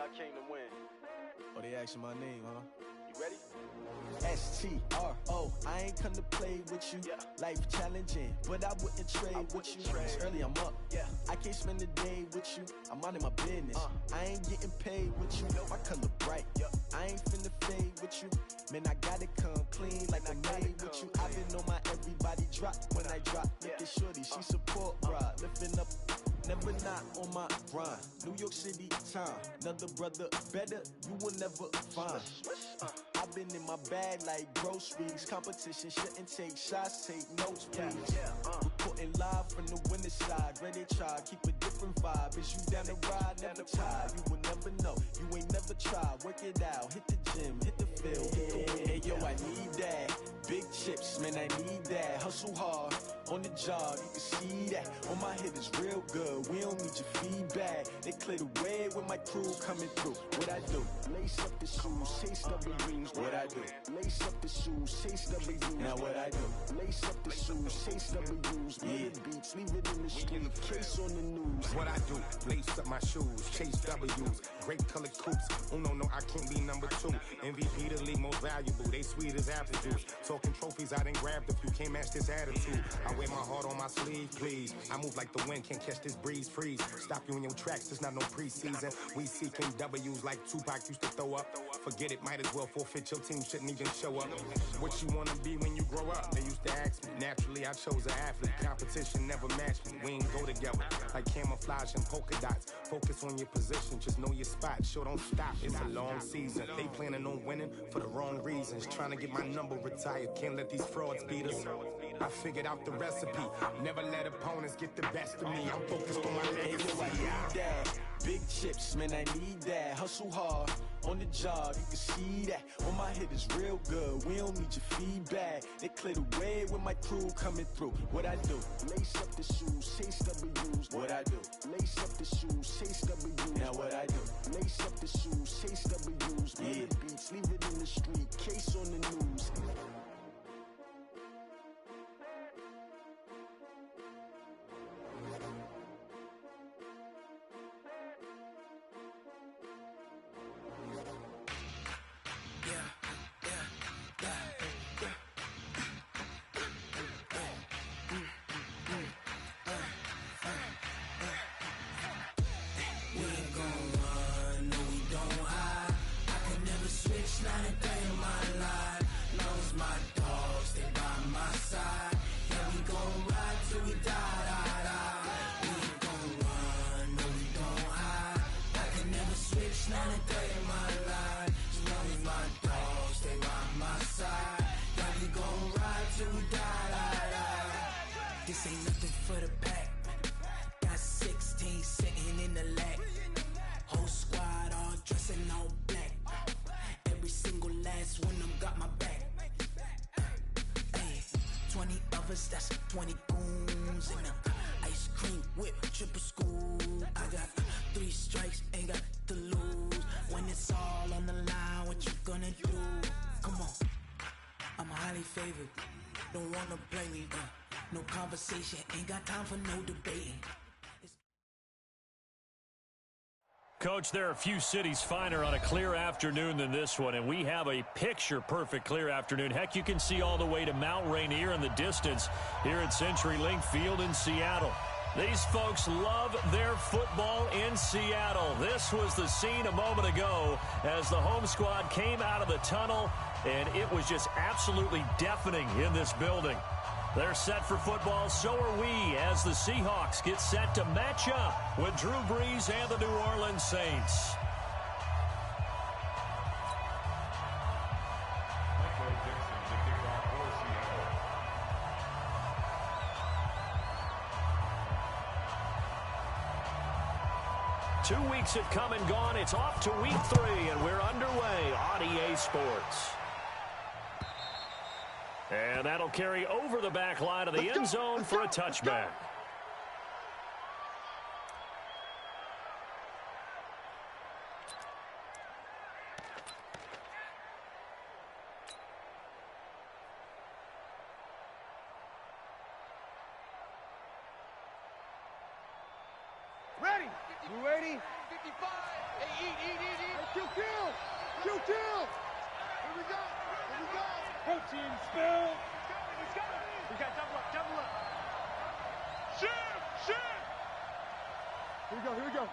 I came to win. Oh, they asking my name, huh? You ready? STRO, I ain't come to play with you. Life challenging, but I wouldn't trade with you. It's early, I'm up. I can't spend the day with you. I'm minding my business. I ain't getting paid with you. My color bright. I ain't finna fade with you. Man, I gotta come clean like I made with you. I've been on my everybody drop when I drop. Look at shorty, she support ride. Lifting up, never not on my grind. New York City time, another brother better, you will never find. I've been in my bag like groceries. Competition shouldn't take shots, take notes, please. Reporting live from the winter side. Ready to try, keep a different vibe. Is you down the ride, never tired. You will never know, you ain't never tried. Work it out, hit the gym, hit the field. Hey yo, I need that. Big chips, man, I need that. Hustle hard, on the job, you can see that. On my head is real good, we don't need your feedback. They clear the way with my crew coming through. What I do? Lace up the shoes, chase W's. What I do? Lace up the shoes, chase W's. Now what I do? Lace up the shoes, chase W's. Yeah. Beats, leave it in the street, case on the news. What I do? Lace up my shoes, chase W's. Great colored coops. Oh no, I can't be number 2. MVP the league most valuable. They sweet as apple juice. Talking trophies, I done grabbed a few. Can't match this attitude. I wear my heart on my sleeve, please. I move like the wind, can't catch this breeze, freeze. Stop you in your tracks, there's not no preseason. We seeking W's like Tupac used to throw up. Forget it, might as well forfeit, your team shouldn't even show up. What you wanna be when you grow up? They used to ask me. Naturally, I chose an athlete. Competition never matched me. We ain't go together like camouflage and polka dots. Focus on your position, just know your spot. Show don't stop, it's a long season. They planning on winning for the wrong reasons. Trying to get my number retired, can't let these frauds beat us. I figured out the recipe. Never let opponents get the best of me. I'm focused on my legacy. I need that. Big chips, man, I need that. Hustle hard, on the job, you can see that. On my head is real good, we don't need your feedback. They clear the way with my crew coming through. What I do? Lace up the shoes, chase W's. What I do? Lace up the shoes, chase W's. Now what I do? Lace up the shoes, chase W's. Yeah. Beats, leave it in the street, case on the news. This ain't nothing for the pack. Got 16 sitting in the lap. Whole squad all dressing all black. Every single last one of them got my back. Hey, 20 of us, that's 20 goons in the ice cream whip, triple scoop. I got 3 strikes, ain't got to lose. When it's all on the line, what you gonna do? Come on, I'm highly favored. Don't wanna play me, no conversation, ain't got time for no debating. Coach, there are a few cities finer on a clear afternoon than this one, and we have a picture-perfect clear afternoon. Heck, you can see all the way to Mount Rainier in the distance here at CenturyLink Field in Seattle. These folks love their football in Seattle. This was the scene a moment ago as the home squad came out of the tunnel, and it was just absolutely deafening in this building. They're set for football, so are we, as the Seahawks get set to match up with Drew Brees and the New Orleans Saints. Two weeks have come and gone. It's off to week 3, and we're underway on EA Sports. And that'll carry over the back line of the end zone for a touchback. Ready. You ready? 55. Hey, eat. Kill. Here we go. Protein spill. He's going. We got double up. Shoot. Here we go.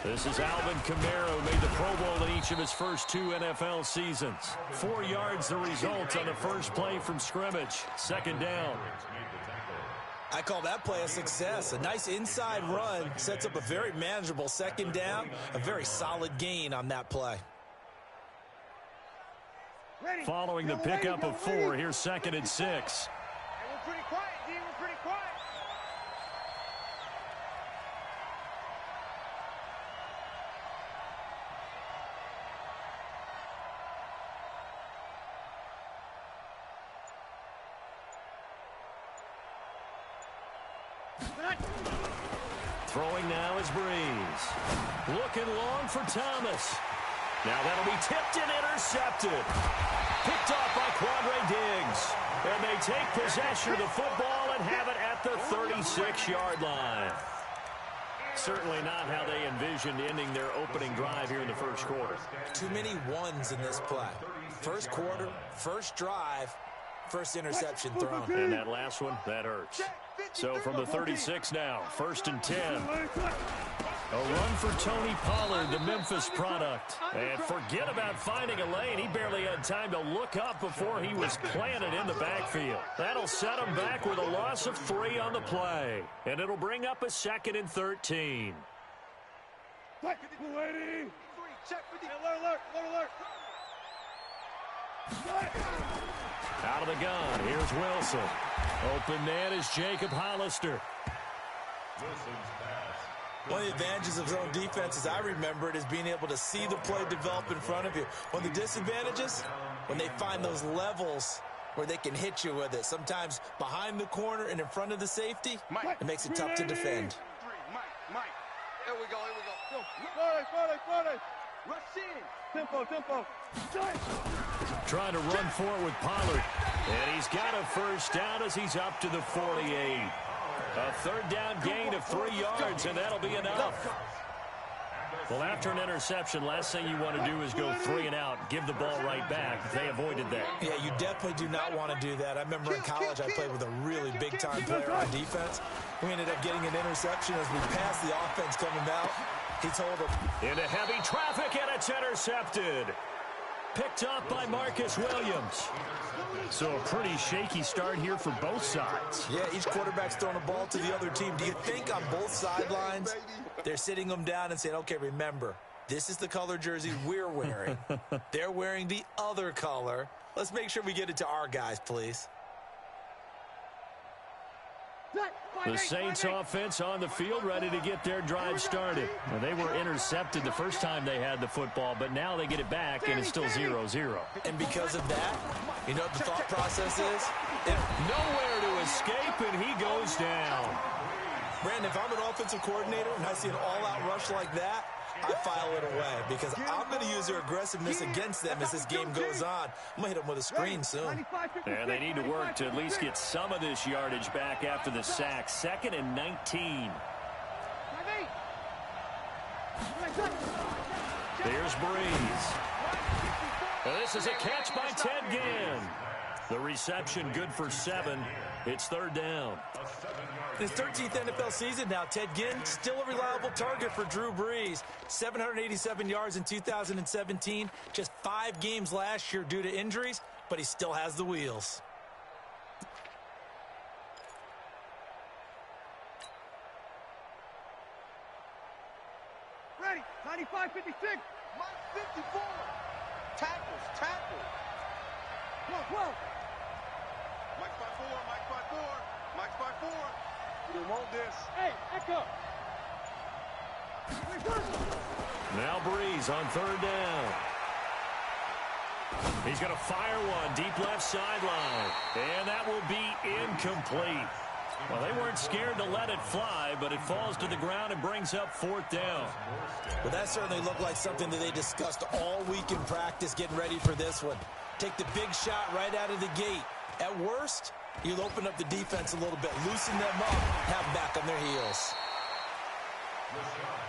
This is Alvin Kamara, made the Pro Bowl in each of his first 2 NFL seasons. 4 yards the result on the first play from scrimmage. Second down. I call that play a success. A nice inside run sets up a very manageable second down. A very solid gain on that play. Following the pickup of 4, here's 2nd and 6. We're pretty quiet, D. We're pretty quiet. Throwing now is Breeze. Looking long for Thomas. Now that'll be tipped and intercepted. Picked off by Quandre Diggs. And they take possession of the football and have it at the 36-yard line. Certainly not how they envisioned ending their opening drive here in the first quarter. Too many ones in this play. First quarter, first drive, first interception thrown. And that last one, that hurts. So from the 36 now, 1st and 10. A run for Tony Pollard, the Memphis product. And forget about finding a lane. He barely had time to look up before he was planted in the backfield. That'll set him back with a loss of 3 on the play. And it'll bring up a 2nd and 13. Out of the gun, here's Wilson. Open man is Jacob Hollister. One of the advantages of zone defense, as I remember it, is being able to see the play develop in front of you. One of the disadvantages, when they find those levels where they can hit you with it. Sometimes behind the corner and in front of the safety, it makes it tough to defend. Mike. Here we go. Friday. Rush in. Tempo. Trying to run for it with Pollard. And he's got a first down as he's up to the 48. A 3rd down gain of 3 yards, and that'll be enough. Well, after an interception, last thing you want to do is go 3 and out, give the ball right back. They avoided that. Yeah, you definitely do not want to do that. I remember in college I played with a really big-time player on defense. We ended up getting an interception as we passed the offense coming out. He told him. Into heavy traffic, and it's intercepted. Picked up by Marcus Williams. So a pretty shaky start here for both sides. Yeah, each quarterback's throwing a ball to the other team. Do you think on both sidelines they're sitting them down and saying, okay, remember, this is the color jersey we're wearing. They're wearing the other color. Let's make sure we get it to our guys, please. The Saints offense on the field, ready to get their drive started. Well, they were intercepted the first time they had the football, but now they get it back, and it's still 0-0. And because of that, you know what the thought process is? Nowhere to escape, and he goes down. Brandon, if I'm an offensive coordinator and I see an all-out rush like that, I file it away because I'm going to use their aggressiveness against them as this game goes on. I'm going to hit them with a screen soon. And they need to work to at least get some of this yardage back after the sack. 2nd and 19. There's Breeze. This is a catch by Ted Ginn. The reception good for 7. It's 3rd down. His 13th NFL season now, Ted Ginn still a reliable target for Drew Brees. 787 yards in 2017. Just 5 games last year due to injuries, but he still has the wheels. Ready. 95, 56. Mike 54. Tackles. 12. Mike's by 4. You want this. Hey, echo. Now Breeze on 3rd down. He's going to fire one deep left sideline. And that will be incomplete. Well, they weren't scared to let it fly, but it falls to the ground and brings up 4th down. Well, that certainly looked like something that they discussed all week in practice getting ready for this one. Take the big shot right out of the gate. At worst, you'll open up the defense a little bit, loosen them up, have them back on their heels. on,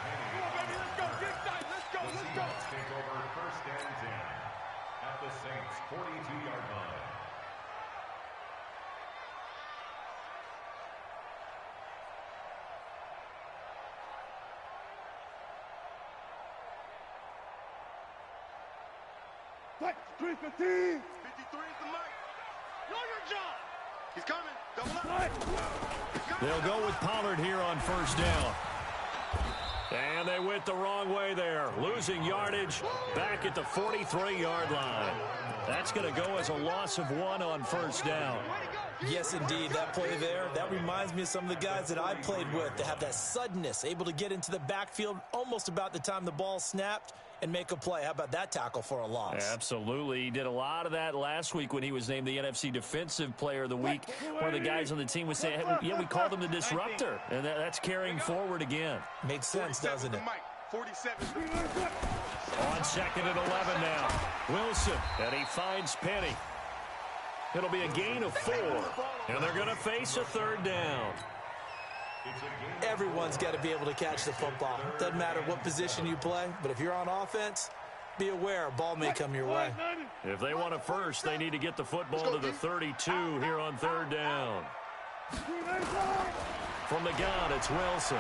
baby, let's go. Get inside. Let's go. Let's go. Take over first and 10 at the Saints' 42-yard line. Fight, 315. 53 is the mic. Know your job. He's coming. Double up. They'll go with Pollard here on first down. And they went the wrong way there. Losing yardage back at the 43-yard line. That's going to go as a loss of 1 on first down. Yes, indeed. That play there, that reminds me of some of the guys that I played with that have that suddenness, able to get into the backfield almost about the time the ball snapped and make a play. How about that tackle for a loss? Absolutely. He did a lot of that last week when he was named the NFC Defensive Player of the Week. One of the guys on the team was saying, hey, yeah, we called him the disruptor. And that's carrying forward again. Makes sense, doesn't it? 47. On second and 11 now. Wilson, and he finds Penny. It'll be a gain of 4. And they're going to face a third down. Everyone's got to be able to catch the football. Doesn't matter what position you play, but if you're on offense, be aware a ball may come your way. If they want a first, they need to get the football to the 32 here on third down. From the gun, it's Wilson.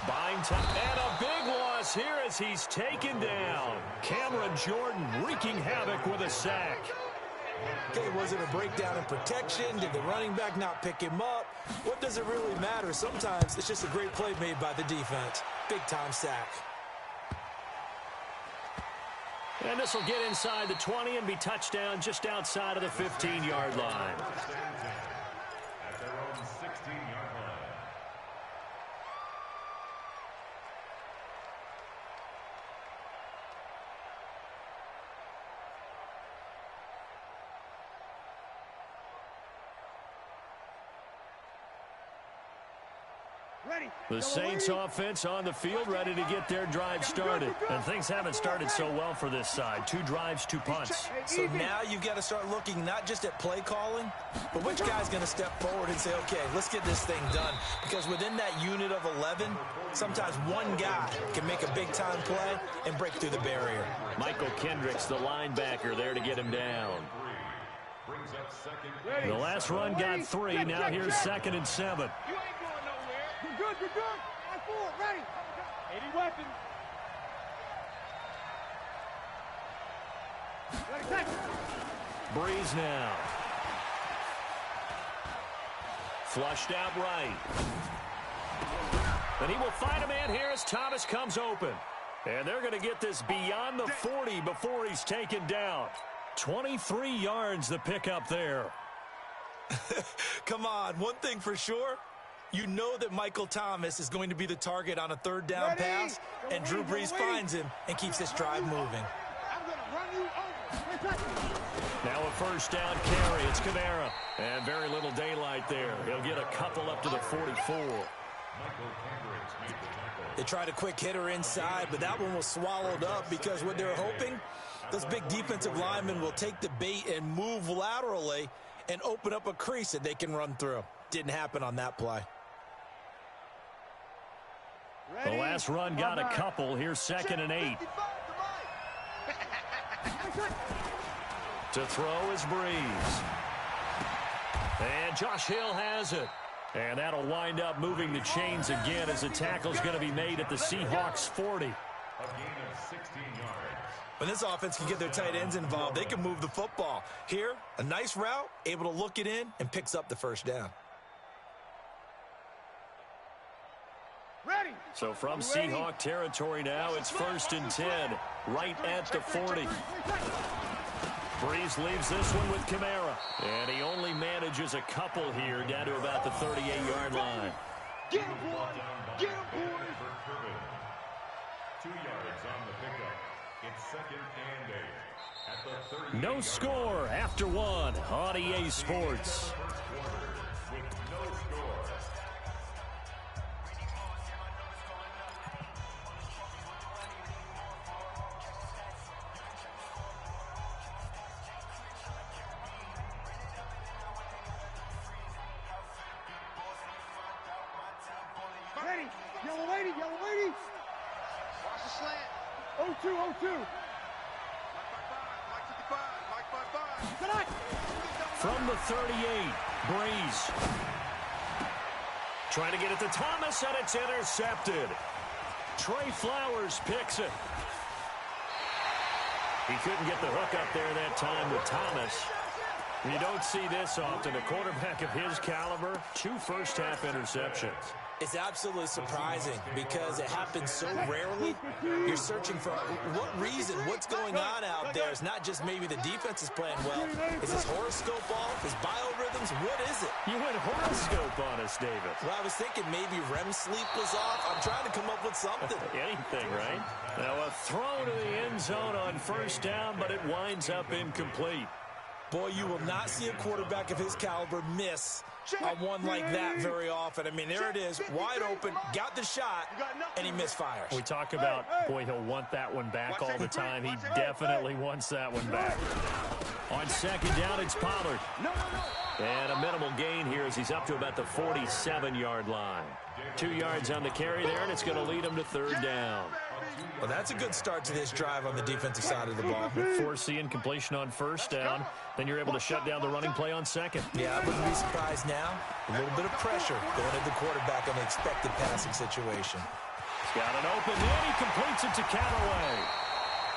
Buying time, and a big loss here as he's taken down. Cameron Jordan wreaking havoc with a sack. Okay, was it a breakdown in protection? Did the running back not pick him up? What does it really matter? Sometimes it's just a great play made by the defense. Big-time sack. And this will get inside the 20 and be touchdown just outside of the 15-yard line. At their own 16-yard line. The Saints offense on the field, ready to get their drive started. And things haven't started so well for this side. 2 drives, 2 punts. So now you've got to start looking not just at play calling, but which guy's going to step forward and say, okay, let's get this thing done. Because within that unit of 11, sometimes one guy can make a big-time play and break through the barrier. Michael Kendricks, the linebacker, there to get him down. The last run got 3. Now here's 2nd and 7. You're good, you're good. Eye forward, ready. 80 weapons. Ready, take it. Breeze now. Flushed out right. And he will find a man here as Thomas comes open. And they're going to get this beyond the 40 before he's taken down. 23 yards the pickup there. Come on, one thing for sure. You know that Michael Thomas is going to be the target on a third down pass, and Drew Brees finds him and keeps this drive moving. Now a first down carry. It's Kamara. And very little daylight there. He'll get a couple up to the 44. They tried a quick hitter inside, but that one was swallowed up because what they're hoping, those big defensive linemen will take the bait and move laterally and open up a crease that they can run through. Didn't happen on that play. The last run got a couple. Here's 2nd and 8. To throw is Breeze. And Josh Hill has it. And that'll wind up moving the chains again as the tackle's going to be made at the Seahawks 40. A gain of 16 yards. When this offense can get their tight ends involved, they can move the football. Here, a nice route, able to look it in, and picks up the first down. Ready. So from Seahawk territory now, it's 1st and 10, right at the 40. Breeze leaves this one with Kamara. And he only manages a couple here down to about the 38-yard line. Get him, boy. Get him, boy. 2 yards on the pickup. It's 2nd and 8 at the 30. No score after 1 on EA Sports. With no score. Yellow lady, yellow lady. Watch the slant. 0-2, 0-2. Mike 55, Mike 55. From the 38, Breeze. Trying to get it to Thomas, and it's intercepted. Trey Flowers picks it. He couldn't get the hook up there that time with Thomas. You don't see this often. A quarterback of his caliber, 2 first-half interceptions. It's absolutely surprising because it happens so rarely. You're searching for what reason, what's going on out there. It's not just maybe the defense is playing well. Is his horoscope off? His biorhythms? What is it? You went horoscope on us, David. Well, I was thinking maybe REM sleep was off. I'm trying to come up with something. Anything, right? Now a throw to the end zone on first down, but it winds up incomplete. Boy, you will not see a quarterback of his caliber miss on one like that very often. I mean, there it is, wide open, got the shot, and he misfires. We talk about, boy, he'll want that one back all the time. He definitely wants that one back. On second down, it's Pollard. And a minimal gain here as he's up to about the 47-yard line. 2 yards on the carry there, and it's going to lead him to third down. Well, that's a good start to this drive on the defensive side of the ball. Force the incompletion on first down. Then you're able to shut down the running play on second. Yeah, I wouldn't be surprised now. A little bit of pressure going at the quarterback on the expected passing situation. He's got it open, and he completes it to Callaway.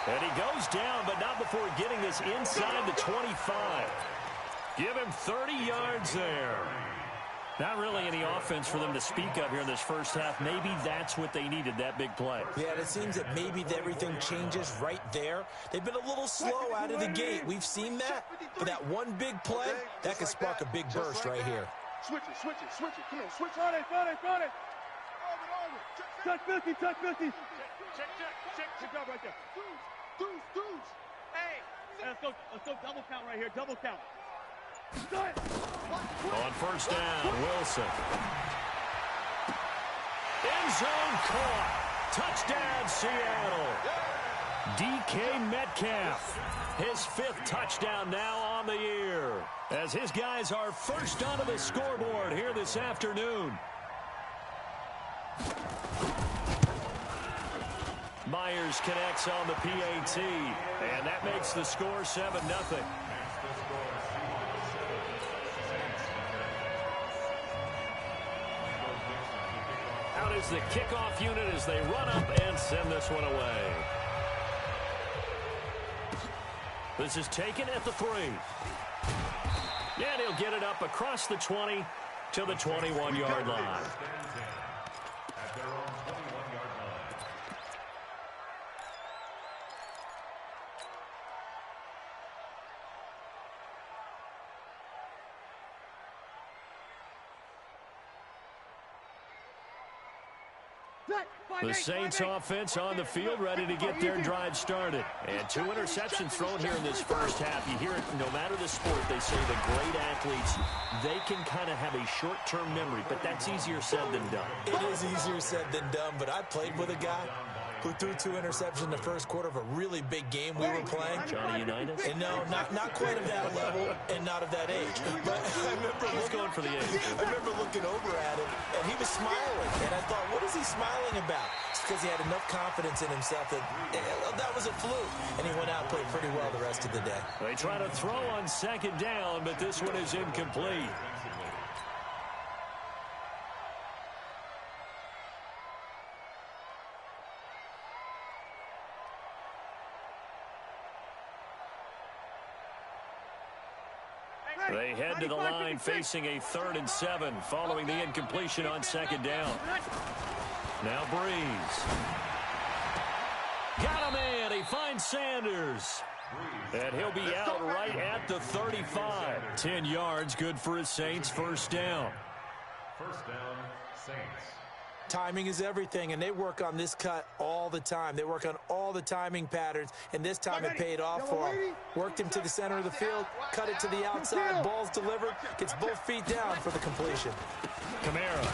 And he goes down, but not before getting this inside the 25. Give him 30 yards there. Not really any offense for them to speak of here in this first half. Maybe that's what they needed, that big play. Yeah, it seems that maybe everything changes right there. They've been a little slow out of the gate. We've seen that. But that one big play, that could spark a big burst right here. Switch it, switch it, switch it. Come on, switch it. Front it. Touch 50, touch 50. Check. Good job right there. Dudes. Hey. Let's go double count right here, double count. On first down, Wilson. End zone caught. Touchdown, Seattle. DK Metcalf. His 5th touchdown now on the year. As his guys are first onto the scoreboard here this afternoon. Myers connects on the PAT. And that makes the score 7-0. Out is the kickoff unit as they run up and send this one away. This is taken at the 3. And he'll get it up across the 20 to the 21-yard line. The Saints offense on the field, ready to get their drive started. And 2 interceptions thrown here in this first half. You hear it, no matter the sport, they say the great athletes, they can kind of have a short-term memory, but that's easier said than done. It is easier said than done, but I played with a guy who threw 2 interceptions in the first quarter of a really big game we were playing. Johnny Unitas? And no, not quite of that level and not of that age. But I remember going for the age. I remember looking over at him, and he was smiling. And I thought, what is he smiling about? It's because he had enough confidence in himself that that was a fluke. And he went out and played pretty well the rest of the day. They try to throw on second down, but this one is incomplete. They head to the line facing a 3rd and 7 following the incompletion on second down. Now Breeze. Got him in. He finds Sanders. And he'll be out right at the 35. 10 yards, good for his Saints. First down. First down, Saints. Timing is everything, and they work on this cut all the time. They work on all the timing patterns, and this time it paid off for him. Worked him to the center of the field, cut it to the outside, ball's delivered, gets both feet down for the completion. Kamara.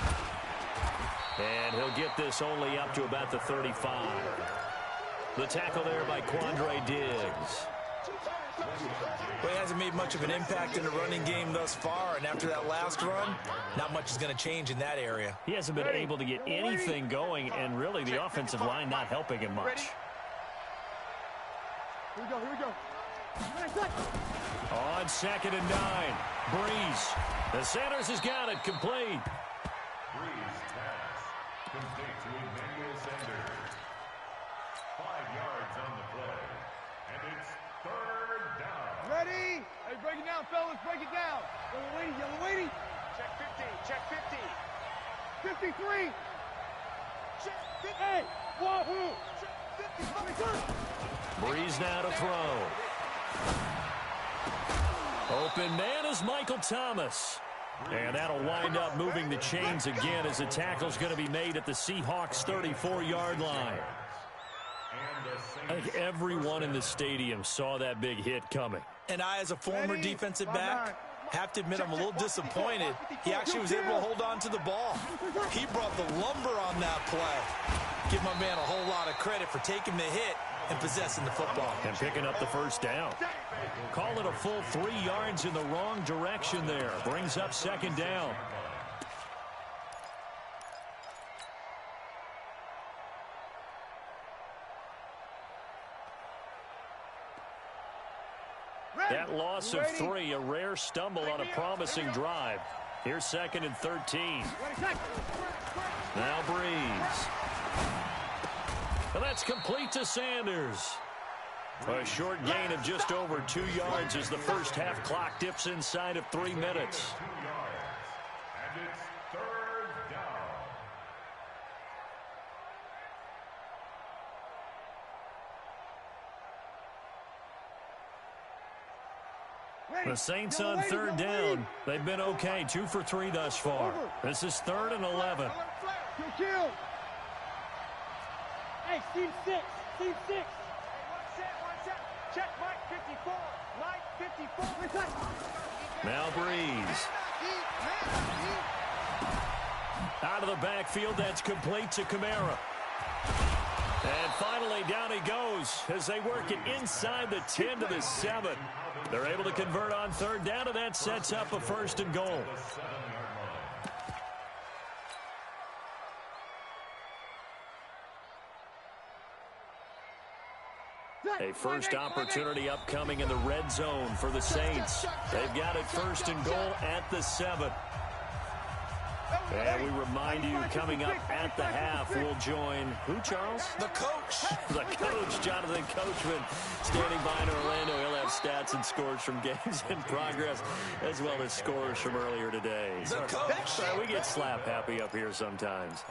And he'll get this only up to about the 35. The tackle there by Quandre Diggs. Well, he hasn't made much of an impact in the running game thus far, and after that last run, not much is going to change in that area. He hasn't been able to get anything going, and really the offensive line not helping him much. Here we go, here we go. On 2nd and 9, Breeze. The Sanders has got it, complete. Breeze pass. Complete to Emmanuel Sanders. 5 yards on the play. And it's 3rd down. Ready? Hey, break it down, fellas. Break it down. Yellow lady, yellow lady. Check 50. Check 50. 53. Check 50. Hey, wahoo. Check 50. Breeze now to throw. Open man is Michael Thomas. And that'll wind up moving the chains again as the tackle's going to be made at the Seahawks' 34-yard line. I think everyone in the stadium saw that big hit coming. And I, as a former defensive back, have to admit I'm a little disappointed. He actually was able to hold on to the ball. He brought the lumber on that play. Give my man a whole lot of credit for taking the hit and possessing the football. And picking up the first down. Call it a full 3 yards in the wrong direction there. Brings up 2nd down. That loss of 3, a rare stumble on a promising drive. Here's 2nd and 13. Now Breeze. And that's complete to Sanders. A short gain of just over 2 yards as the first half clock dips inside of 3 minutes. 2 yards. And it's 3rd down. The Saints on 3rd down. They've been okay. 2 for 3 thus far. This is 3rd and 11. Kill. Hey, Steve 6. Steve 6. One set. Check Mike 54. Mike 54. Now Breeze. Out of the backfield, that's complete to Kamara. And finally, down he goes as they work it inside the 10 to the 7. They're able to convert on 3rd down, and that sets up a 1st and goal. A first opportunity upcoming in the red zone for the Saints. They've got it 1st and goal at the 7. And we remind you, coming up at the half, we'll join who, Charles? The coach. The coach, Jonathan Coachman, standing by in Orlando. He'll have stats and scores from games in progress, as well as scores from earlier today. The coach. We get slap happy up here sometimes.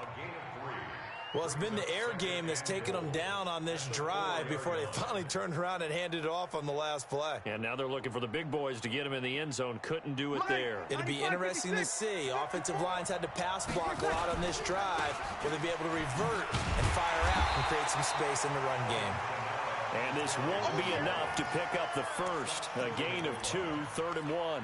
Well, it's been the air game that's taken them down on this drive before they finally turned around and handed it off on the last play. And now they're looking for the big boys to get him in the end zone. Couldn't do it there. It'll be interesting to see. Offensive lines had to pass block a lot on this drive. Will they be able to revert and fire out and create some space in the run game? And this won't be enough to pick up the first. A gain of 2, 3rd and 1.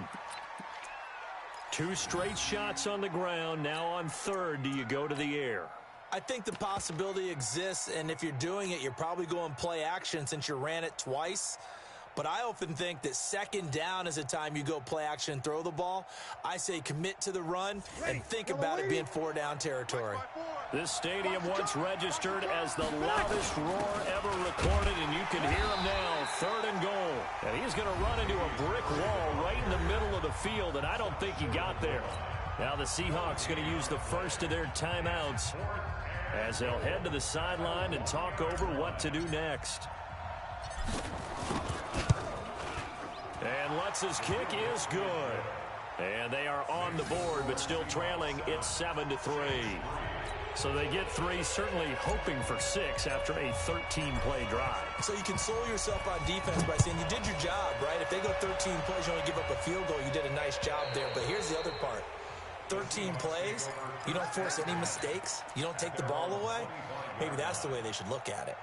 2 straight shots on the ground. Now on 3rd, do you go to the air? I think the possibility exists, and if you're doing it, you're probably going play action since you ran it twice. But I often think that 2nd down is a time you go play action and throw the ball. I say commit to the run and think about it being 4-down territory. This stadium once registered as the loudest roar ever recorded, and you can hear him now, 3rd and goal. And he's going to run into a brick wall right in the middle of the field, and I don't think he got there. Now the Seahawks going to use the first of their timeouts as they'll head to the sideline and talk over what to do next. And Lutz's kick is good. And they are on the board, but still trailing. It's 7-3. So they get 3, certainly hoping for 6 after a 13-play drive. So you console yourself on defense by saying you did your job, right? If they go 13 plays, you only give up a field goal, you did a nice job there. But here's the other part. 13 plays, you don't force any mistakes, you don't take the ball away. Maybe that's the way they should look at it.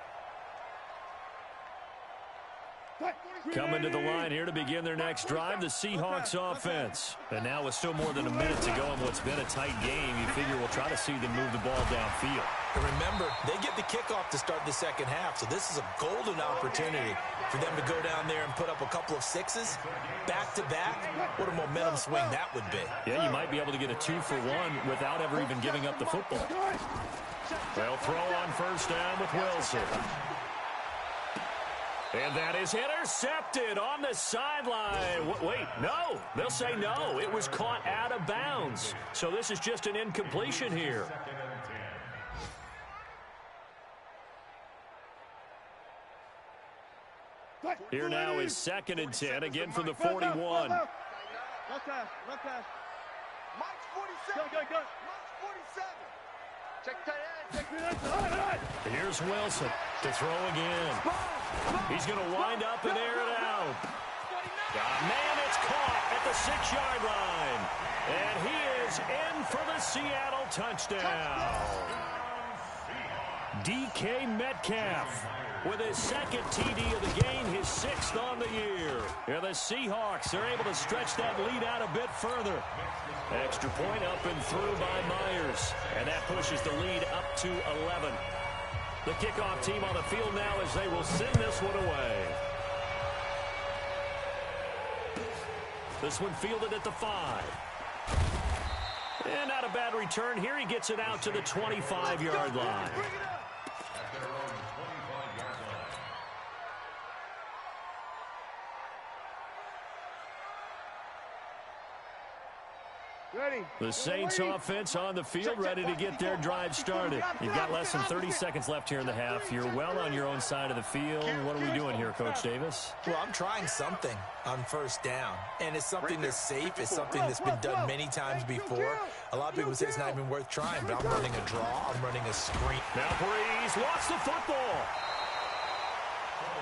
Coming to the line here to begin their next drive, the Seahawks offense. And now with still more than a minute to go in what's been a tight game, you figure we'll try to see them move the ball downfield. And remember, they get the kickoff to start the second half, so this is a golden opportunity for them to go down there and put up a couple of sixes back-to-back. What a momentum swing that would be. Yeah, you might be able to get a 2-for-1 without ever even giving up the football. They'll throw on first down with Wilson. And that is intercepted on the sideline. Wait, no. They'll say no. It was caught out of bounds. So this is just an incompletion here. Here now is 2nd and 10, again from the 41. Run pass. Mike's 47. Go. Mike's 47. Check tight end. Here's Wilson to throw again. He's going to wind up and air it out. Man, it's caught at the 6-yard line. And he is in for the Seattle touchdown. DK Metcalf with his 2nd TD of the game, his 6th on the year. And the Seahawks are able to stretch that lead out a bit further. Extra point up and through by Myers. And that pushes the lead up to 11. The kickoff team on the field now as they will send this one away. This one fielded at the 5. And not a bad return here. He gets it out to the 25-yard line. The Saints offense on the field, ready to get their drive started. You've got less than 30 seconds left here in the half. You're well on your own side of the field. What are we doing here, Coach Davis? Well, I'm trying something on first down, and it's something that's safe. It's something that's been done many times before. A lot of people say it's not even worth trying, but I'm running a draw. I'm running a screen. Now Breeze lost the football.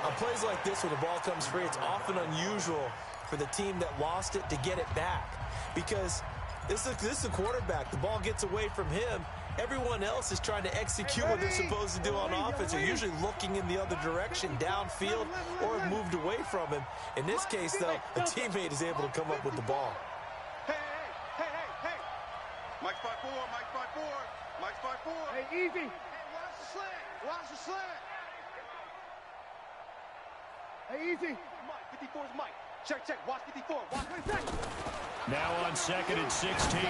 On plays like this where the ball comes free, it's often unusual for the team that lost it to get it back because this is a quarterback. The ball gets away from him. Everyone else is trying to execute what they're supposed to do on offense. They're usually looking in the other direction, downfield, or have moved away from him. In this case, though, a teammate is able to come up with the ball. Hey. Mike's 5-4. Mike's 5-4. Hey, easy. Hey, watch the slant. Hey, easy. Mike, 54 is Mike. Check. Watch 54. Watch 22. Now on 2nd and 16.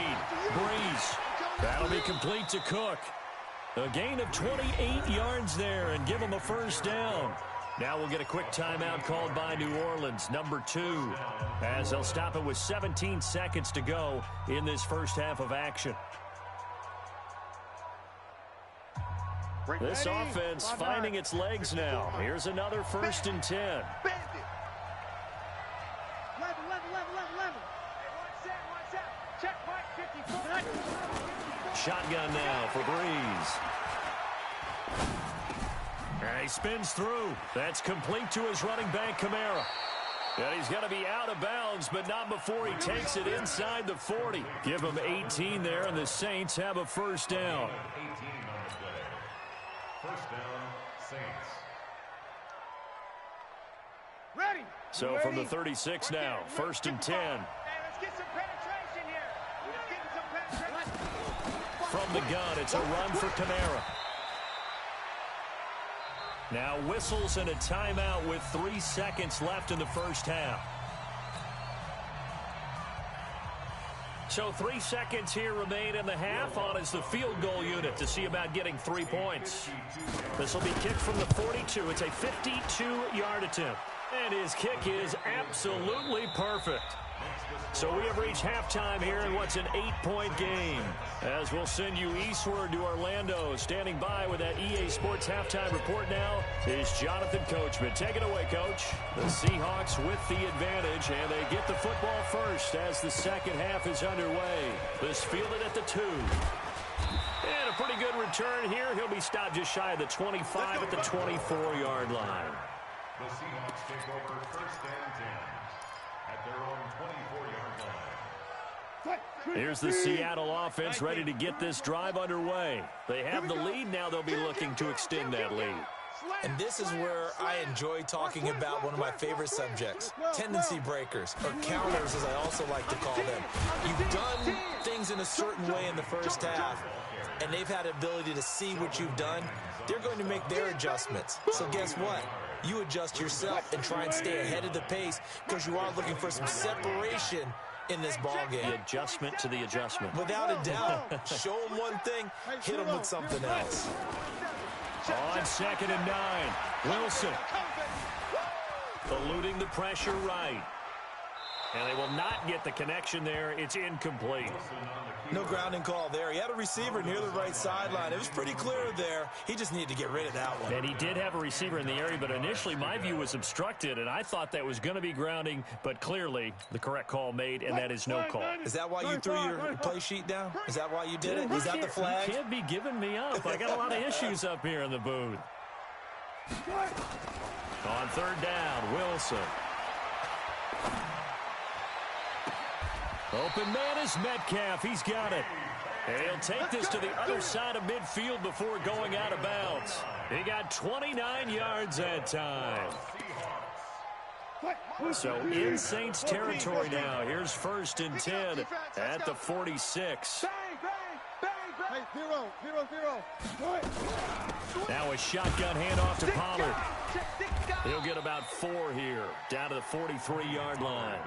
Breeze. That'll be complete to Cook. A gain of 28 yards there and give him a first down. Now we'll get a quick timeout called by New Orleans, number 2, as they'll stop it with 17 seconds to go in this first half of action. This offense finding its legs now. Here's another 1st and 10. Shotgun now for Breeze. And he spins through. That's complete to his running back, Kamara. And he's going to be out of bounds, but not before he takes it inside the 40. Give him 18 there, and the Saints have a first down. 18 on the play. First down, Saints. Ready. So from the 36 now, 1st and 10. Hey, let's get some penetration here. Let's get some penetration. From the gun, it's a run for Kamara. Now whistles and a timeout with 3 seconds left in the first half. So 3 seconds here remain in the half. On is the field goal unit to see about getting 3 points. This will be kicked from the 42. It's a 52-yard attempt. And his kick is absolutely perfect. So we have reached halftime here in what's an 8-point game. As we'll send you eastward to Orlando. Standing by with that EA Sports halftime report now is Jonathan Coachman. Take it away, Coach. The Seahawks with the advantage, and they get the football first as the second half is underway. This fielded at the 2. And a pretty good return here. He'll be stopped just shy of the 25 at the 24-yard line. The Seahawks take over 1st and 10 at their own 24-yard line. Here's the Seattle offense ready to get this drive underway. They have the lead. Now they'll be looking to extend that lead. And this is where I enjoy talking about one of my favorite subjects, tendency breakers, or counters as I also like to call them. You've done things in a certain way in the first half, and they've had the ability to see what you've done. They're going to make their adjustments. So guess what? You adjust yourself and try and stay ahead of the pace because you are looking for some separation in this ball game. The adjustment to the adjustment. Without a doubt. Show them one thing, hit them with something else. On 2nd and 9, Wilson eluding the pressure right. And they will not get the connection there. It's incomplete. No grounding call there. He had a receiver near the right sideline. It was pretty clear there. He just needed to get rid of that one. And he did have a receiver in the area, but initially my view was obstructed, and I thought that was going to be grounding, but clearly the correct call made, and that is no call. Is that why you threw your play sheet down? Is that why you did it? Is that the flag? You can't be giving me up. I got a lot of issues up here in the booth. On 3rd down, Wilson. Open man is Metcalf. He's got it. And he'll take this to the other side of midfield before going out of bounds. He got 29 yards that time. So in Saints territory now. Here's 1st and 10 at the 46. Now a shotgun handoff to Pollard. He'll get about 4 here, down to the 43-yard line.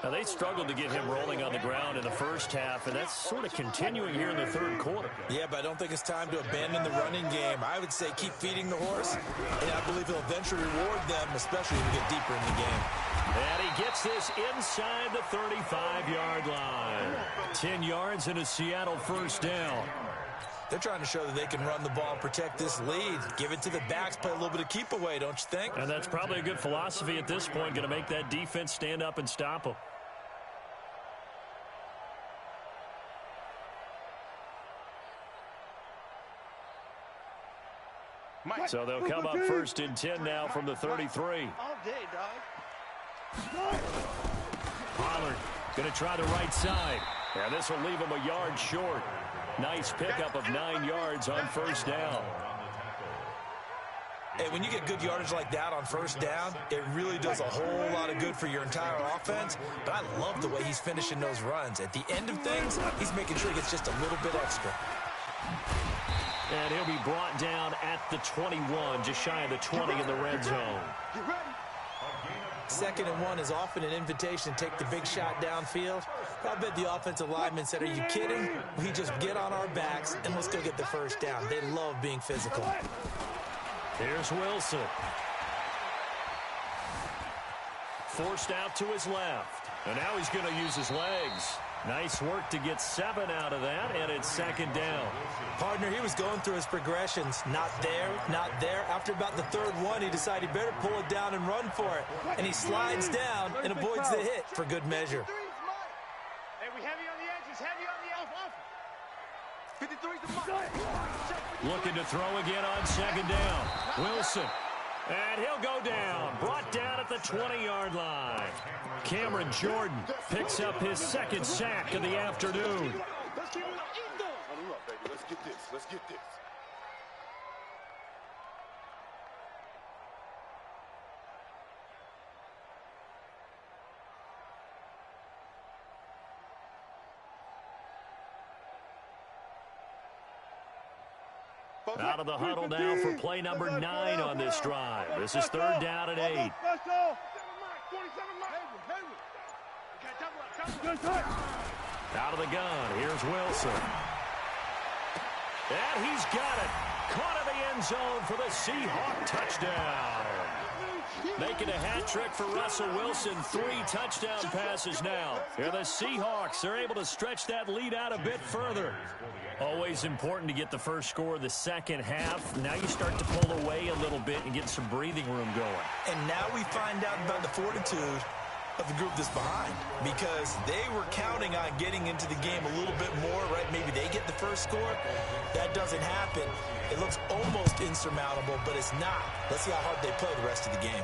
Now, they struggled to get him rolling on the ground in the first half, and that's sort of continuing here in the 3rd quarter. Yeah, but I don't think it's time to abandon the running game. I would say keep feeding the horse, and I believe he'll eventually reward them, especially when we get deeper in the game. And he gets this inside the 35-yard line. 10 yards and a Seattle 1st down. They're trying to show that they can run the ball and protect this lead. Give it to the backs, play a little bit of keep away, don't you think? And that's probably a good philosophy at this point, going to make that defense stand up and stop them. So they'll come up 1st and 10 now from the 33. All day, dog. Pollard going to try the right side. And this will leave him a yard short. Nice pickup of 9 yards on 1st down. Hey, when you get good yardage like that on 1st down, it really does a whole lot of good for your entire offense. But I love the way he's finishing those runs. At the end of things, he's making sure he gets just a little bit extra. And he'll be brought down at the 21, just shy of the 20 in the red zone. 2nd and 1 is often an invitation to take the big shot downfield. I bet the offensive lineman said, are you kidding? We just get on our backs and let's go get the 1st down. They love being physical. Here's Wilson. Forced out to his left. And now he's going to use his legs. Nice work to get 7 out of that, and it's 2nd down. Partner, he was going through his progressions. Not there, not there. After about the 3rd one, he decided he better pull it down and run for it. And he slides down and avoids the hit for good measure. Hey, we heavy on the edges, heavy on the off. 53's the mark. Looking to throw again on 2nd down. Wilson. And he'll go down. Brought down at the 20-yard line. Cameron Jordan picks up his 2nd sack of the afternoon. Let's keep it up. Baby. Let's get this. Let's get this. Out of the huddle now for play number 9 on this drive. This is 3rd down and 8. Out of the gun, here's Wilson. And he's got it. Caught in the end zone for the Seahawk touchdown. Making a hat trick for Russell Wilson. 3 touchdown passes now. Here the Seahawks, they're able to stretch that lead out a bit further. Always important to get the first score of the second half. Now you start to pull away a little bit and get some breathing room going. And now we find out about the fortitude of the group that's behind, because they were counting on getting into the game a little bit more, right? Maybe they get the first score. That doesn't happen. It looks almost insurmountable, but it's not. Let's see how hard they play the rest of the game.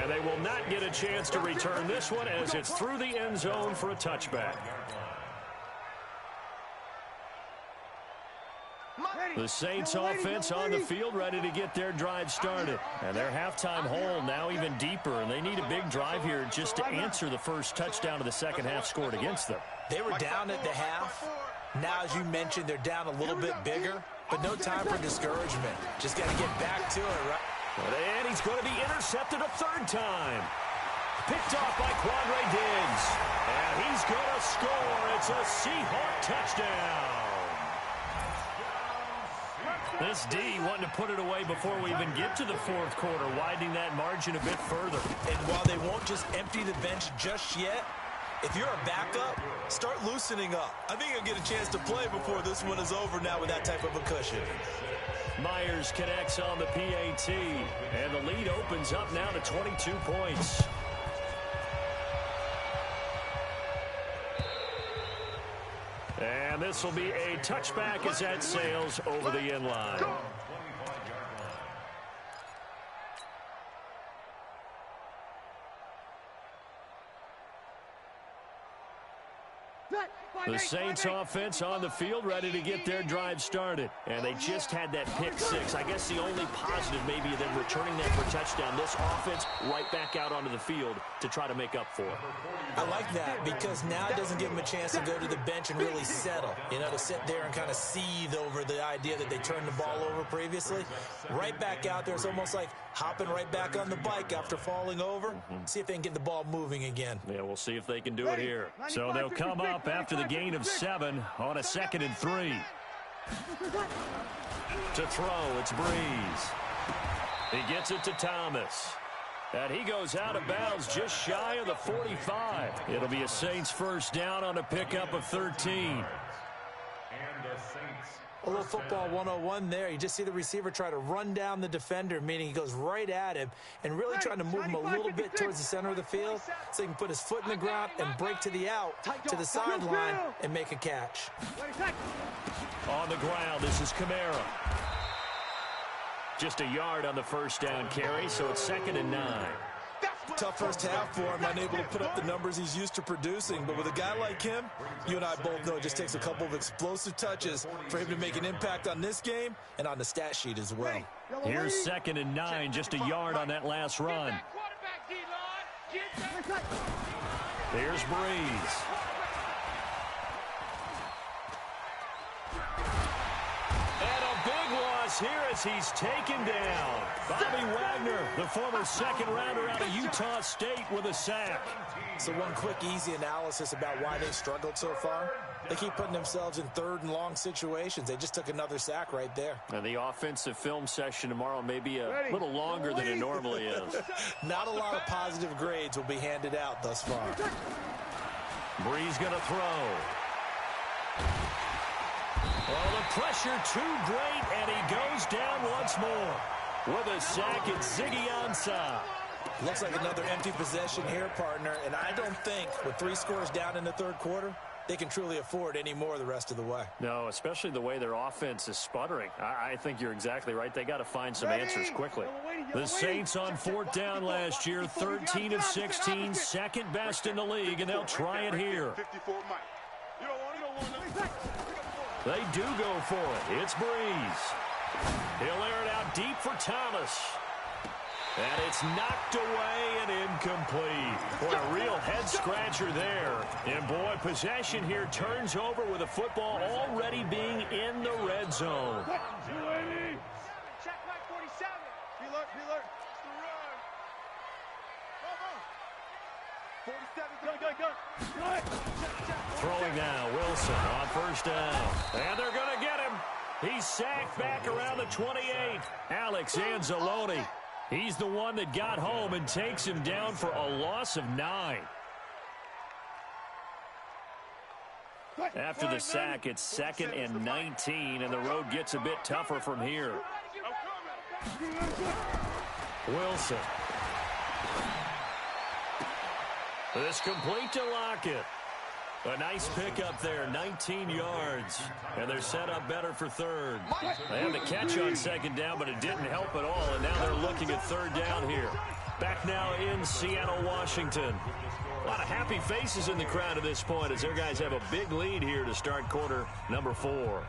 And they will not get a chance to return this one as it's through the end zone for a touchback. The Saints offense on the field, ready to get their drive started. And their halftime hole now even deeper, and they need a big drive here just to answer the first touchdown of the second half scored against them. They were down at the half. Now, as you mentioned, they're down a little bit bigger, but no time for discouragement. Just got to get back to it, right? And he's going to be intercepted a third time. Picked off by Quandre Diggs. And he's going to score. It's a Seahawk touchdown. This D wanting to put it away before we even get to the fourth quarter, widening that margin a bit further. And while they won't just empty the bench just yet, if you're a backup, start loosening up. I think you'll get a chance to play before this one is over now with that type of a cushion. Myers connects on the PAT, and the lead opens up now to 22 points. And this will be a touchback as that sails over the end line. The Saints offense on the field, ready to get their drive started. And they just had that pick six. I guess the only positive maybe of them returning that for a touchdown. This offense right back out onto the field to try to make up for it. I like that because now it doesn't give them a chance to go to the bench and really settle. You know, to sit there and kind of seethe over the idea that they turned the ball over previously. Right back out there. It's almost like hopping right back on the bike after falling over. See if they can get the ball moving again. Yeah, we'll see if they can do it here. So they'll come up after the gain of 7 on a 2nd and 3. To throw, it's Breeze. He gets it to Thomas. And he goes out of bounds just shy of the 45. It'll be a Saints first down on a pickup of 13. And the Saints. A little football 101 there. You just see the receiver try to run down the defender, meaning he goes right at him and really trying to move him a little bit towards the center of the field so he can put his foot in the ground and break to the out, to the sideline, and make a catch. On the ground, this is Kamara. Just a yard on the first down carry, so it's 2nd and 9. Tough first half for him, unable to put up the numbers he's used to producing. But with a guy like him, you and I both know it just takes a couple of explosive touches for him to make an impact on this game and on the stat sheet as well. Here's 2nd and 9, just a yard on that last run. Here's Breeze. And a big loss here as he's taken down. Bobby Wagner, the former second rounder out of Utah State, with a sack. So one quick, easy analysis about why they've struggled so far. They keep putting themselves in 3rd and long situations. They just took another sack right there. And the offensive film session tomorrow may be a little longer than it normally is. Not a lot of positive grades will be handed out thus far. Breeze going to throw. Oh, the pressure too great, and he goes down once more. With a sack, it's Ziggy Ansah. Looks like another empty possession here, partner, and I don't think with 3 scores down in the 3rd quarter, they can truly afford any more the rest of the way. No, especially the way their offense is sputtering. I think you're exactly right. They got to find some answers quickly. The Saints on 4th down last year, 13 of 16, second best in the league, and they'll try it here. They do go for it. It's Breeze. He'll air it out deep for Thomas. And it's knocked away and incomplete. Boy, a real head-scratcher there. And, boy, possession here turns over with the football already being in the red zone. Check right 47. Be alert, be alert. It's the run. Go, 47, go. Throwing now, Wilson on first down. And they're going to get him. He's sacked back around the 28. Alex Anzalone. He's the one that got home and takes him down for a loss of 9. After the sack, it's 2nd and 19, and the road gets a bit tougher from here. Wilson. This complete to Lockett. A nice pickup there, 19 yards. And they're set up better for 3rd. They had the catch on 2nd down, but it didn't help at all. And now they're looking at 3rd down here. Back now in Seattle, Washington. A lot of happy faces in the crowd at this point as their guys have a big lead here to start quarter number 4.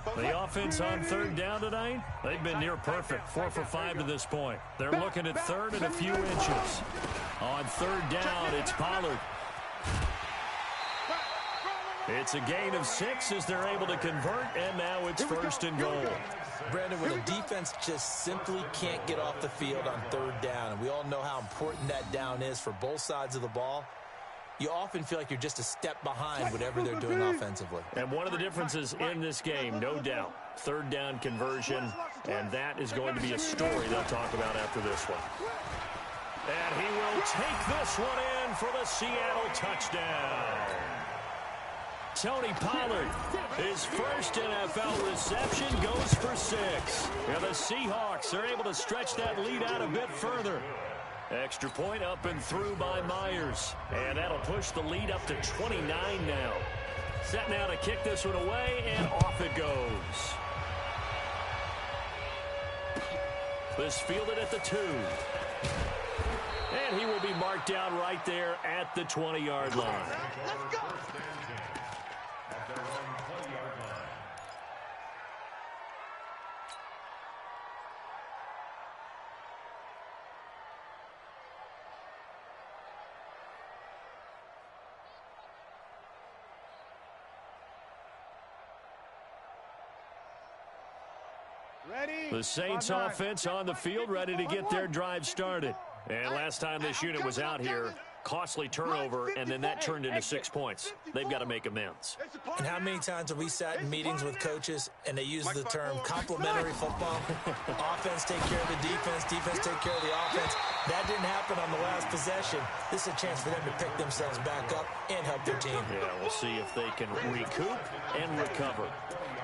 The offense on third down tonight, they've been near perfect, 4 for 5 to this point. They're looking at third and a few inches. On third down, it's Pollard. It's a gain of 6 as they're able to convert, and now it's first and goal. Brandon, when a defense just simply can't get off the field on third down, and we all know how important that down is for both sides of the ball, you often feel like you're just a step behind whatever they're doing offensively. And one of the differences in this game, no doubt, third down conversion, and that is going to be a story they'll talk about after this one. And he will take this one in for the Seattle touchdown. Tony Pollard, his first NFL reception, goes for 6. And the Seahawks are able to stretch that lead out a bit further. Extra point up and through by Myers. And that'll push the lead up to 29 now. Set now to kick this one away, and off it goes. This fielded at the 2. And he will be marked down right there at the 20-yard line. Let's go. The Saints offense on the field, ready to get their drive started. And last time this unit was out here, costly turnover, and then that turned into 6 points. They've got to make amends. And how many times have we sat in meetings with coaches and they use the term complementary football? Offense take care of the defense, defense take care of the offense. That didn't happen on the last possession. This is a chance for them to pick themselves back up and help their team. Yeah, we'll see if they can recoup and recover.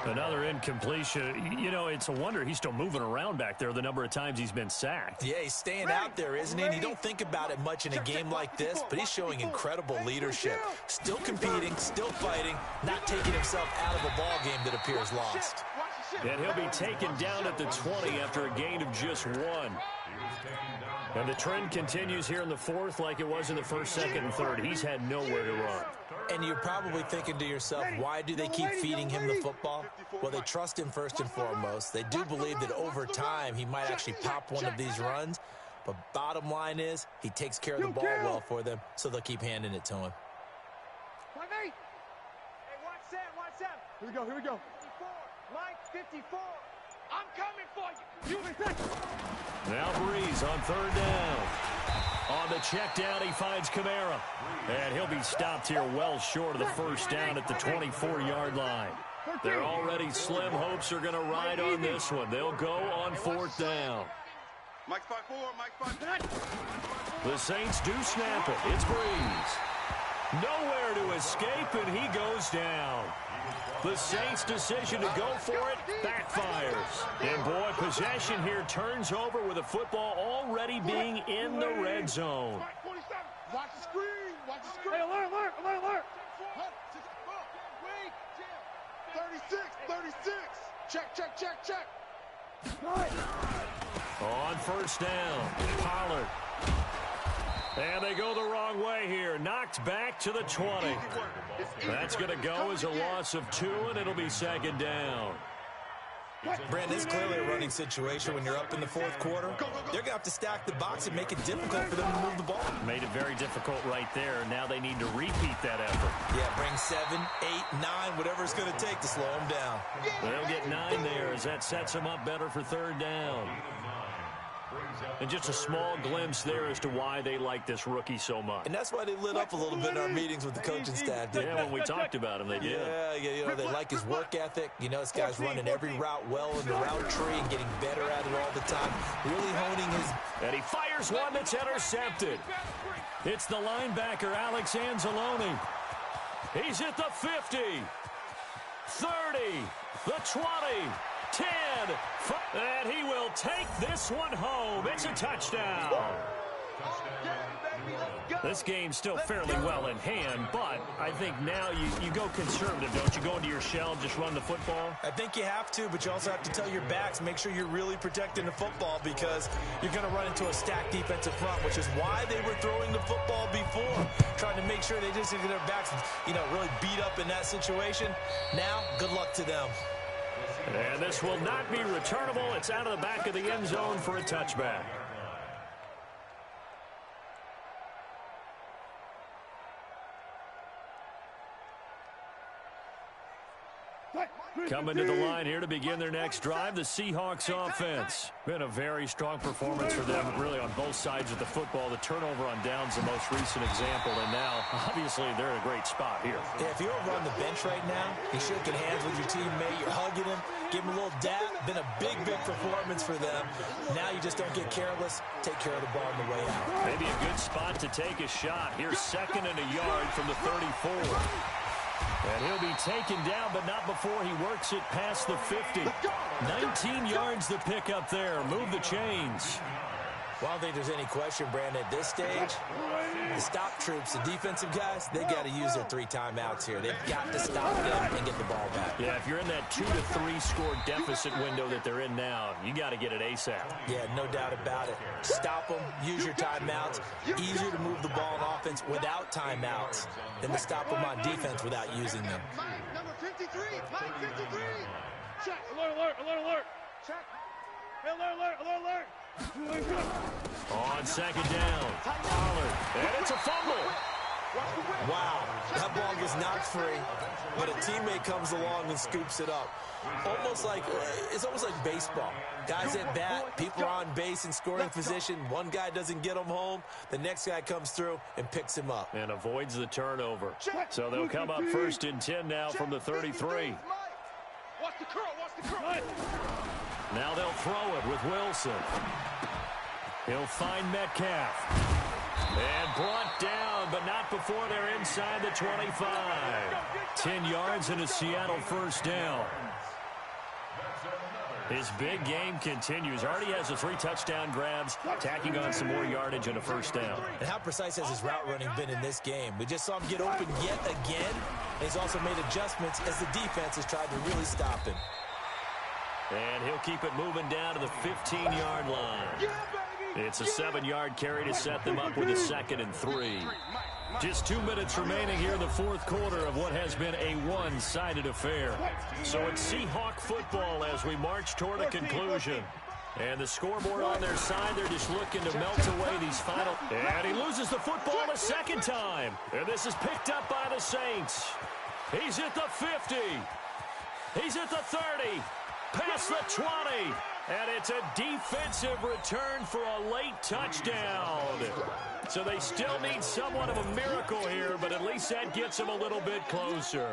Another incompletion. You know, it's a wonder he's still moving around back there the number of times he's been sacked. Yeah, he's staying out there, isn't he? And you don't think about it much in a game like this, but he's showing incredible leadership. Still competing, still fighting, not taking himself out of a ball game that appears lost. And he'll be taken down at the 20 after a gain of just 1. And the trend continues here in the 4th like it was in the 1st, 2nd, and 3rd. He's had nowhere to run. And you're probably thinking to yourself, why do they keep feeding him the football? Well, they trust him first and foremost. They do believe that over time he might actually pop one of these runs. But bottom line is, he takes care of the ball well for them, so they'll keep handing it to him. Hey, watch that. Here we go. 54. Mike, 54. I'm coming for you. Now Breeze on third down. On the check down, he finds Kamara. And he'll be stopped here well short of the first down at the 24-yard line. Their already slim hopes are going to ride on this one. They'll go on 4th down. Mike's 5-4, Mike's 5. The Saints do snap it. It's Breeze. Nowhere to escape, and he goes down. The Saints' decision to go for it backfires. And, boy, possession here turns over with the football already being in the red zone. Watch the screen. Hey, alert. 36. Check. On first down, Pollard. And they go the wrong way here. Knocked back to the 20. That's going to go as a loss of 2, and it'll be 2nd down. Brandon, it's clearly a running situation when you're up in the 4th quarter. They're going to have to stack the box and make it difficult for them to move the ball. Made it very difficult right there. Now they need to repeat that effort. Yeah, bring 7, 8, 9, whatever it's going to take to slow them down. They'll get 9 there as that sets them up better for third down. And just a small glimpse there as to why they like this rookie so much. And that's why they lit up a little bit in our meetings with the coaching staff. Yeah, when we talked about him, they did. Yeah, you know, they like his work ethic. You know, this guy's running every route well in the route tree and getting better at it all the time. Really honing his... And he fires one that's intercepted. It's the linebacker, Alex Anzalone. He's at the 50, 30, the 20, 10, and he will take this one home. It's a touchdown. This game's still fairly well in hand, but I think now you go conservative, don't you? Go into your shell and just run the football? I think you have to, but you also have to tell your backs, make sure you're really protecting the football because you're going to run into a stacked defensive front, which is why they were throwing the football before, trying to make sure they just get their backs, you know, really beat up in that situation. Now, good luck to them. And this will not be returnable. It's out of the back of the end zone for a touchback. Coming to the line here to begin their next drive, the Seahawks offense. Been a very strong performance for them, really, on both sides of the football. The turnover on downs, the most recent example, and now, obviously, they're in a great spot here. Yeah, if you're over on the bench right now, you're shaking hands with your teammate, you're hugging him, give him a little dap. Been a big, big performance for them. Now you just don't get careless. Take care of the ball on the way out. Maybe a good spot to take a shot. Here's 2nd and a yard from the 34. And he'll be taken down, but not before he works it past the 50. 19 yards to pick up there. Move the chains. Well, I don't think there's any question, Brandon, at this stage, the stop troops, the defensive guys, they got to use their 3 timeouts here. They've got to stop them and get the ball back. Yeah, if you're in that 2 to 3 score deficit window that they're in now, you got to get it ASAP. Yeah, no doubt about it. Stop them, use your timeouts. Easier to move the ball on offense without timeouts than to stop them on defense without using them. Mike, number 53. Mike, 53. Check. Alert, alert, alert, alert. Check. Hey, alert, alert, alert, alert. On 2nd down, Pollard, and it's a fumble. Wow, that ball gets knocked free, but a teammate comes along and scoops it up. It's almost like baseball. Guys at bat, people are on base in scoring position. One guy doesn't get him home. The next guy comes through and picks him up. And avoids the turnover. So they'll come up 1st and 10 now from the 33. Watch the curl, watch the curl. Now they'll throw it with Wilson. He'll find Metcalf. And brought down, but not before they're inside the 25. 10 yards and a Seattle 1st down. His big game continues. Already has the 3 touchdown grabs, tacking on some more yardage and a 1st down. And how precise has his route running been in this game? We just saw him get open yet again. And he's also made adjustments as the defense has tried to really stop him. And he'll keep it moving down to the 15-yard line. It's a 7-yard carry to set them up with a 2nd and 3. Just 2 minutes remaining here in the 4th quarter of what has been a one-sided affair. So it's Seahawk football as we march toward a conclusion. And the scoreboard on their side, they're just looking to melt away these final. And he loses the football a 2nd time. And this is picked up by the Saints. He's at the 50. He's at the 30. Past the 20. And it's a defensive return for a late touchdown. So they still need somewhat of a miracle here, but at least that gets them a little bit closer.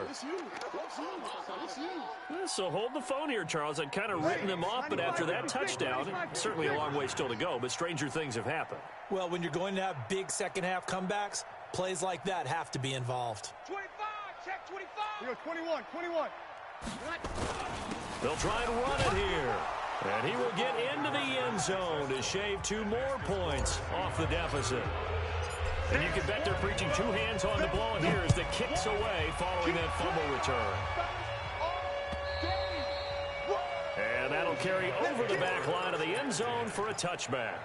So hold the phone here, Charles. I'd kind of written them off, but after that touchdown, certainly a long way still to go, but stranger things have happened. Well, when you're going to have big second-half comebacks, plays like that have to be involved. 25, check 25. 21, 21. They'll try and run it here. And he will get into the end zone to shave 2 more points off the deficit. And you can bet they're preaching 2 hands on the ball here as the kick's away following that fumble return. And that'll carry over the back line of the end zone for a touchback.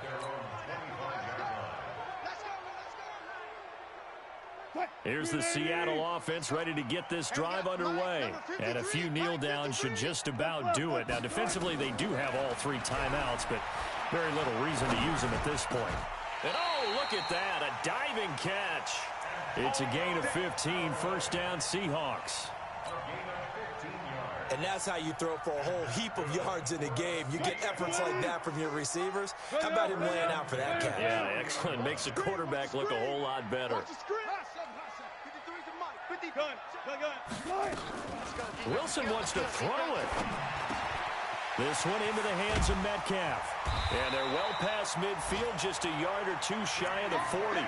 Here's the Seattle offense ready to get this drive underway. And a few kneel downs should just about do it. Now, defensively, they do have all 3 timeouts, but very little reason to use them at this point. And, oh, look at that, a diving catch. It's a gain of 15, 1st down Seahawks. And that's how you throw for a whole heap of yards in a game. You get efforts like that from your receivers. How about him laying out for that catch? Yeah, excellent. Makes the quarterback look a whole lot better. Wilson wants to throw it. This one into the hands of Metcalf. And they're well past midfield, just a yard or 2 shy of the 40.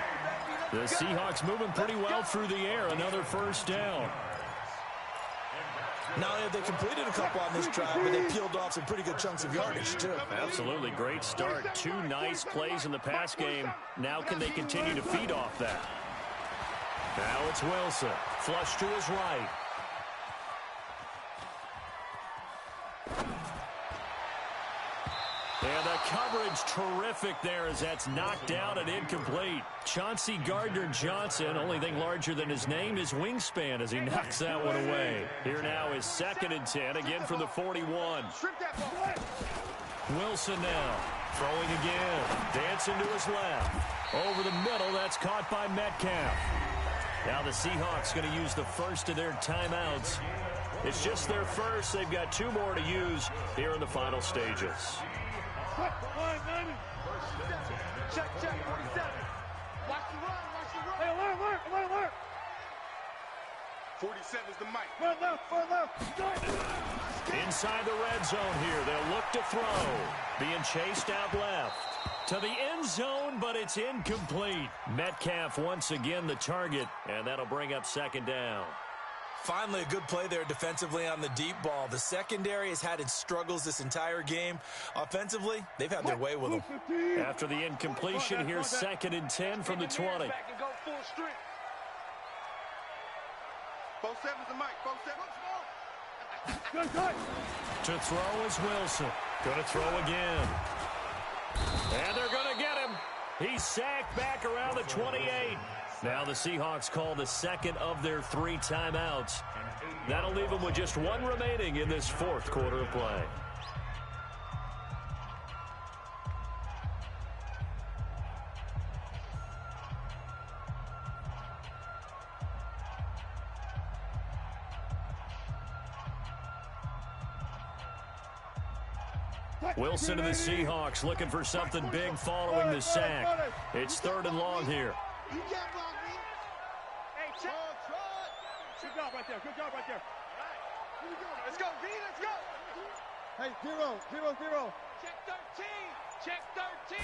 The Seahawks moving pretty well through the air. Another 1st down. Not only have they completed a couple on this drive, but they peeled off some pretty good chunks of yardage, too. Absolutely. Great start. 2 nice plays in the pass game. Now can they continue to feed off that? Now it's Wilson. Flush to his right. And the coverage terrific there as that's knocked down and incomplete. Chauncey Gardner-Johnson, only thing larger than his name is wingspan as he knocks that one away. Here now is 2nd and 10, again from the 41. Wilson now throwing again. Dancing to his left. Over the middle, that's caught by Metcalf. Now the Seahawks going to use the first of their timeouts. It's just their first. They've got 2 more to use here in the final stages. Check, 47. Watch the run, Hey, alert. 47 is the mic. Front left. Inside the red zone here. They'll look to throw. Being chased out left. To the end zone, but it's incomplete. Metcalf once again the target, and that'll bring up 2nd down. Finally, a good play there defensively on the deep ball. The secondary has had its struggles this entire game. Offensively, they've had their way with them. After the incompletion, here's 2nd and 10 from the 20. 47's the mic. 47. To throw is Wilson. Going to throw again. And they're going to get him. He's sacked back around the 28. Now the Seahawks call the 2nd of their 3 timeouts. That'll leave them with just 1 remaining in this 4th quarter of play. Wilson and the Seahawks looking for something big following the sack. It's 3rd and long here. You can't block me. Hey, check. Good job right there. All right. Here we go. Let's go, V. Let's go. Hey, 0. Check 13.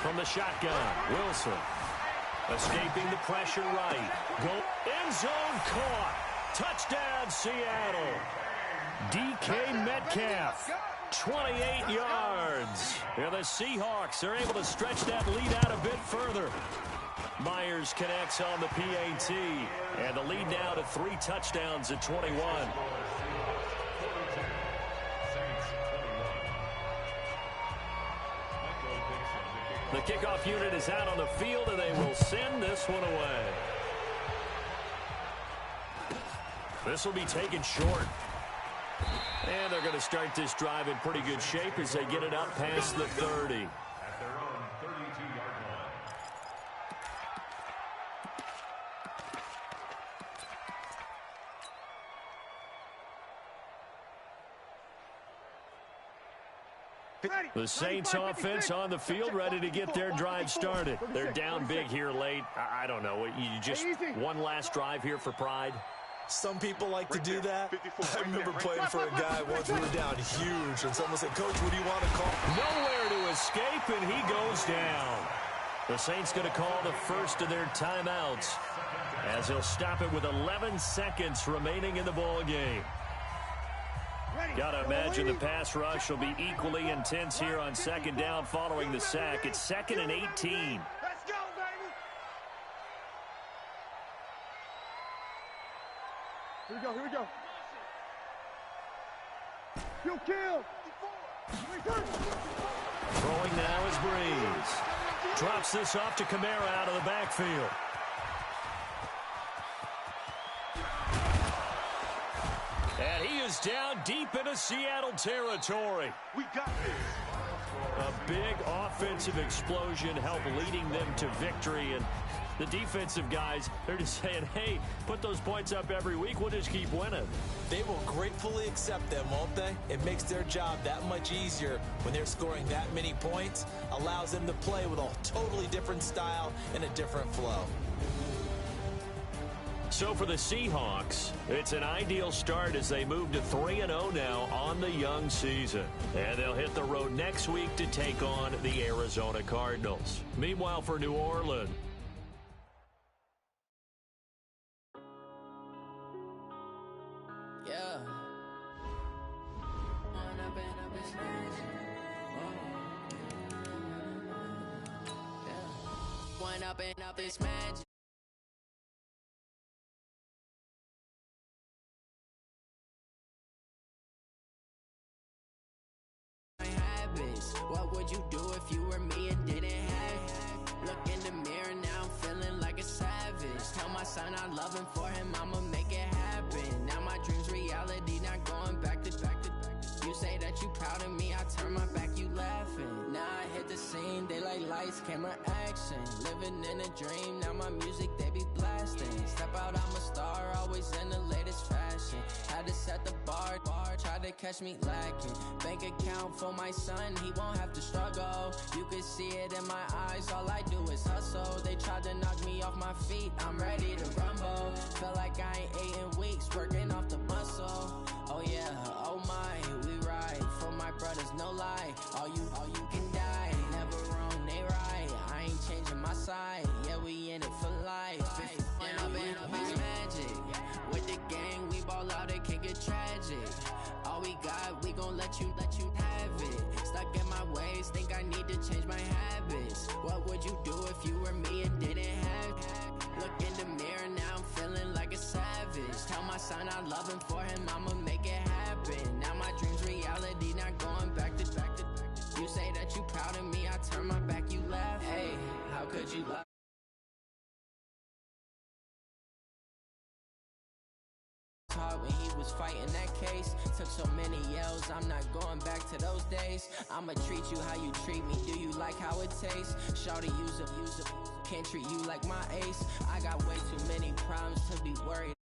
From the shotgun, Wilson. Escaping the pressure right. End zone caught. Touchdown, Seattle. DK Metcalf. 28 yards. And the Seahawks are able to stretch that lead out a bit further. Myers connects on the PAT. And the lead now to 3 touchdowns at 21. The kickoff unit is out on the field, and they will send this one away. This will be taken short. And they're going to start this drive in pretty good shape as they get it up past the 30. At their own 32-yard line. The Saints offense on the field ready to get their drive started. They're down big here late. I don't know. You just one last drive here for pride. Some people like to do that. I remember playing for a guy once we were down huge, and someone said, Coach, what do you want to call? Nowhere to escape, and he goes down. The Saints going to call the first of their timeouts as they'll stop it with 11 seconds remaining in the ball game. Got to imagine the pass rush will be equally intense here on 2nd down following the sack. It's 2nd and 18. Here we go. Kill. Throwing now is Breeze. Drops this off to Kamara out of the backfield. And he is down deep into Seattle territory. We got this. A big offensive explosion helped leading them to victory. And the defensive guys, they're just saying, hey, put those points up every week. We'll just keep winning. They will gratefully accept them, won't they? It makes their job that much easier when they're scoring that many points. Allows them to play with a totally different style and a different flow. So for the Seahawks, it's an ideal start as they move to 3-0 now on the young season. And they'll hit the road next week to take on the Arizona Cardinals. Meanwhile, for New Orleans, up this magic. habits. What would you do if you were me and didn't have? Look in the mirror now, I'm feeling like a savage. Tell my son I love him, for him I'ma make it happen. Now my dream's reality, not going back to back to back. You say that you proud of me, I turn my back, you laughing. Now I hit the scene, daylight lights, camera action. Living in a dream, now my music they be blasting. Step out, I'm a star, always in the latest fashion. Had to set the bar, try to catch me lacking. Bank account for my son, he won't have to struggle. You can see it in my eyes, all I do is hustle. They tried to knock me off my feet, I'm ready to rumble. Felt like I ain't ate in weeks, working off the muscle. Oh yeah, oh my, we ride for my brothers, no lie. All you can die, never wrong, they right. I ain't changing my side, yeah, we in it for life. And I've been magic. With the gang, we ball out, it can get tragic. All we got, we gon' let you have it. Stuck in my ways, think I need to change my habits. What would you do if you were me and didn't have? Look in the mirror, now I'm feeling like a savage. Tell my son I love him, for him I'ma make it happen. Now my dream's reality, not going back to back to back. You say that you proud of me, I turn my back, you laugh. Hey, how could you laugh? Hard when he was fighting that case. Took so many yells, I'm not going back to those days. I'ma treat you how you treat me. Do you like how it tastes? Shawty, use it. Can't treat you like my ace. I got way too many problems to be worried.